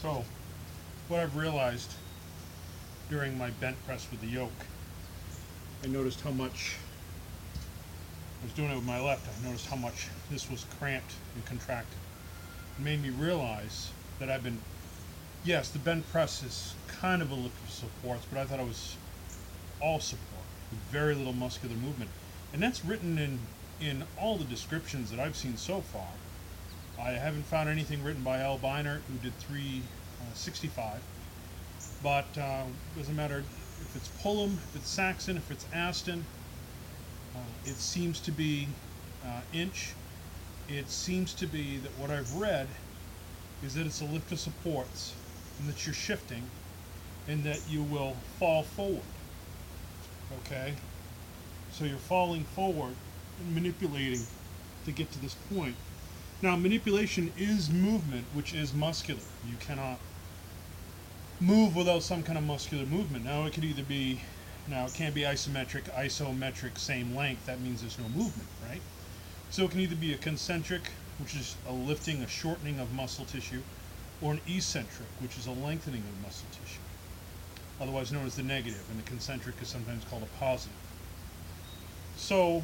So, what I've realized during my bent press with the yoke, I noticed how much, I was doing it with my left, I noticed how much this was cramped and contracted. It made me realize that I've been, yes, the bent press is kind of a lift of supports, but I thought it was all support with very little muscular movement. And that's written in all the descriptions that I've seen so far. I haven't found anything written by Al Beinert, who did 365. But doesn't matter if it's Pullum, if it's Saxon, if it's Aston. It seems to be Inch. It seems to be that what I've read is that it's a lift of supports, and that you're shifting, and that you will fall forward. Okay? So you're falling forward and manipulating to get to this point. Now, manipulation is movement, which is muscular. You cannot move without some kind of muscular movement. Now, it could either be, now it can't be isometric, same length. That means there's no movement, right? So it can either be a concentric, which is a lifting, a shortening of muscle tissue, or an eccentric, which is a lengthening of muscle tissue, otherwise known as the negative, and the concentric is sometimes called a positive. So,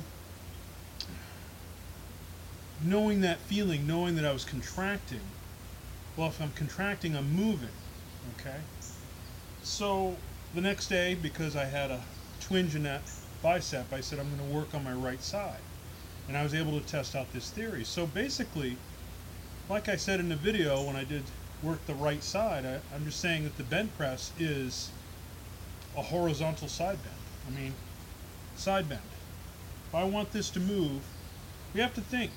knowing that feeling, knowing that I was contracting, well, if I'm contracting, I'm moving, okay? So, the next day, because I had a twinge in that bicep, I said I'm going to work on my right side. And I was able to test out this theory. So basically, like I said in the video when I did work the right side, I'm just saying that the bent press is a horizontal side bend. I mean, side bend. If I want this to move, we have to think.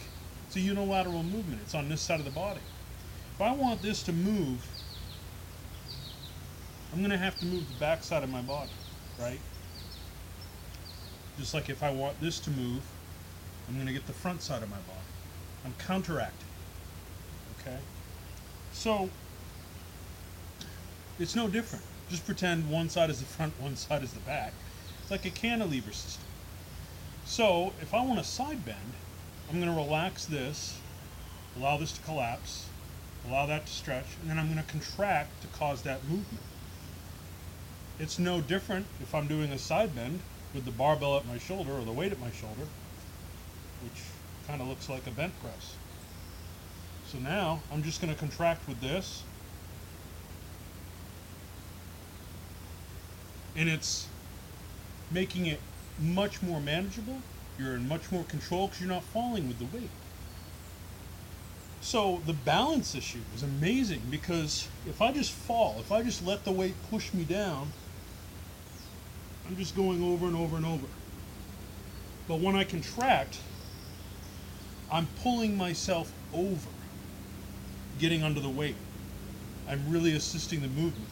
It's a unilateral movement. It's on this side of the body. If I want this to move, I'm going to have to move the back side of my body, right? Just like if I want this to move, I'm going to get the front side of my body. I'm counteracting. Okay? So, it's no different. Just pretend one side is the front, one side is the back. It's like a cantilever system. So, if I want a side bend, I'm going to relax this, allow this to collapse, allow that to stretch, and then I'm going to contract to cause that movement. It's no different if I'm doing a side bend with the barbell at my shoulder or the weight at my shoulder, which kind of looks like a bent press. So now I'm just going to contract with this, and it's making it much more manageable. You're in much more control because you're not falling with the weight. So the balance issue is amazing, because if I just fall, if I just let the weight push me down, I'm just going over and over and over. But when I contract, I'm pulling myself over, getting under the weight. I'm really assisting the movement.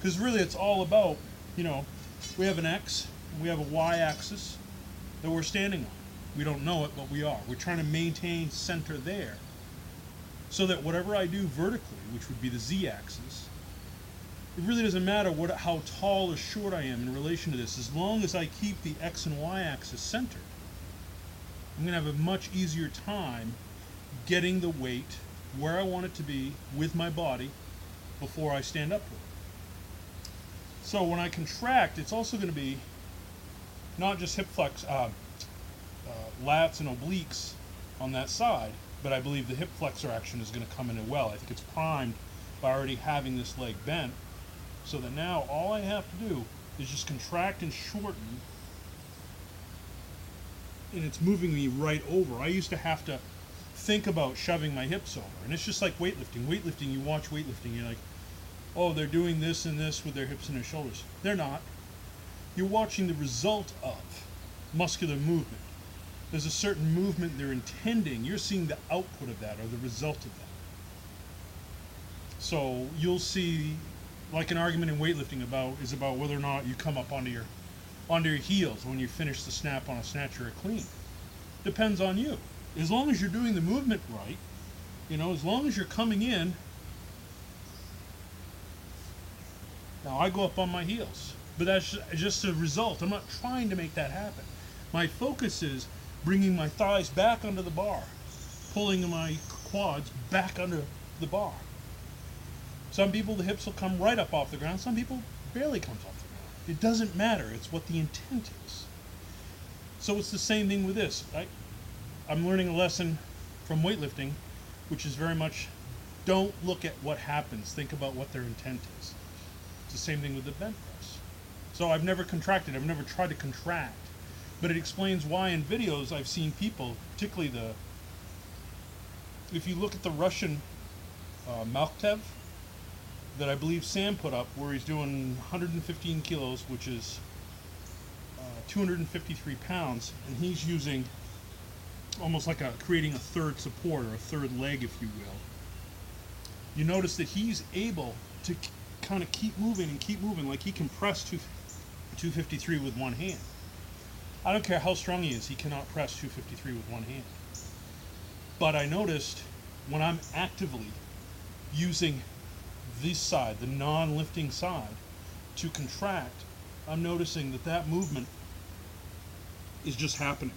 Because really it's all about, we have an X and we have a Y axis that we're standing on. We don't know it, but we are. We're trying to maintain center there, so that whatever I do vertically, which would be the Z axis, it really doesn't matter how tall or short I am in relation to this, as long as I keep the X and Y axis centered. I'm going to have a much easier time getting the weight where I want it to be with my body before I stand up to it. So when I contract, it's also going to be not just hip flex, lats and obliques on that side, but I believe the hip flexor action is going to come in as well. I think it's primed by already having this leg bent, so that now all I have to do is just contract and shorten, and it's moving me right over. I used to have to think about shoving my hips over, and it's just like weightlifting. Weightlifting, you watch weightlifting, you're like, oh, they're doing this and this with their hips and their shoulders. They're not. You're watching the result of muscular movement. There's a certain movement they're intending. You're seeing the output of that, or the result of that. So you'll see, like an argument in weightlifting is about whether or not you come up onto your heels when you finish the snap on a snatch or a clean. Depends on you. As long as you're doing the movement right, as long as you're coming in. Now I go up on my heels, but that's just a result. I'm not trying to make that happen. My focus is bringing my thighs back under the bar, pulling my quads back under the bar. Some people, the hips will come right up off the ground. Some people barely comes off the ground. It doesn't matter. It's what the intent is. So it's the same thing with this. I'm learning a lesson from weightlifting, which is very much, don't look at what happens. Think about what their intent is. It's the same thing with the bent press. So I've never contracted. I've never tried to contract. But it explains why in videos I've seen people, particularly if you look at the Russian Malktev that I believe Sam put up, where he's doing 115 kilos, which is 253 pounds, and he's using almost like creating a third support or a third leg, if you will. You notice that he's able to kind of keep moving, like he can press 253 with one hand. I don't care how strong he is, he cannot press 253 with one hand. But I noticed when I'm actively using this side, the non-lifting side, to contract, I'm noticing that movement is just happening.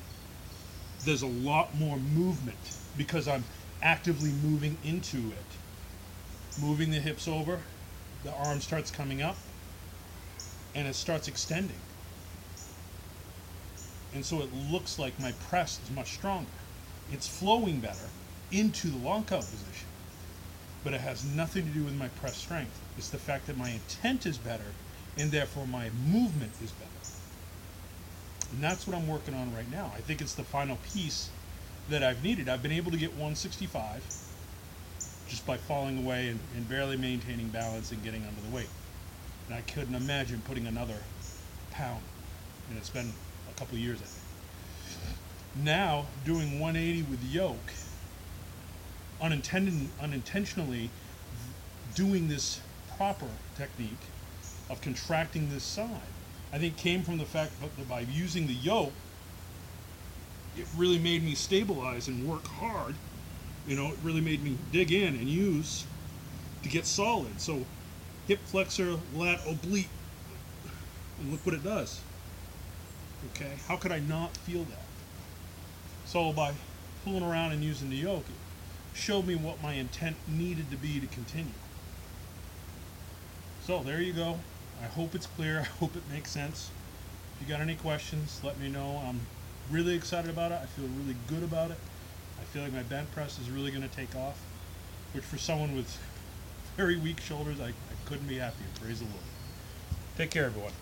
There's a lot more movement because I'm actively moving into it. Moving the hips over, the arm starts coming up, and it starts extending. And so it looks like my press is much stronger. It's flowing better into the lockout position, but it has nothing to do with my press strength. It's the fact that my intent is better, and therefore my movement is better. And that's what I'm working on right now. I think it's the final piece that I've needed. I've been able to get 165 just by falling away and barely maintaining balance and getting under the weight. And I couldn't imagine putting another pound. And it's been a couple of years, I think. Now, doing 180 with yoke, unintentionally doing this proper technique of contracting this side, I think came from the fact that by using the yoke, it really made me stabilize and work hard. You know, it really made me dig in and use to get solid. So hip flexor, lat oblique, and look what it does. Okay, how could I not feel that? So by fooling around and using the yoke, it showed me what my intent needed to be to continue. So there you go. I hope it's clear. I hope it makes sense. If you got any questions, let me know. I'm really excited about it. I feel really good about it. I feel like my bent press is really going to take off, which for someone with very weak shoulders, I couldn't be happier. Praise the Lord. Take care, everyone.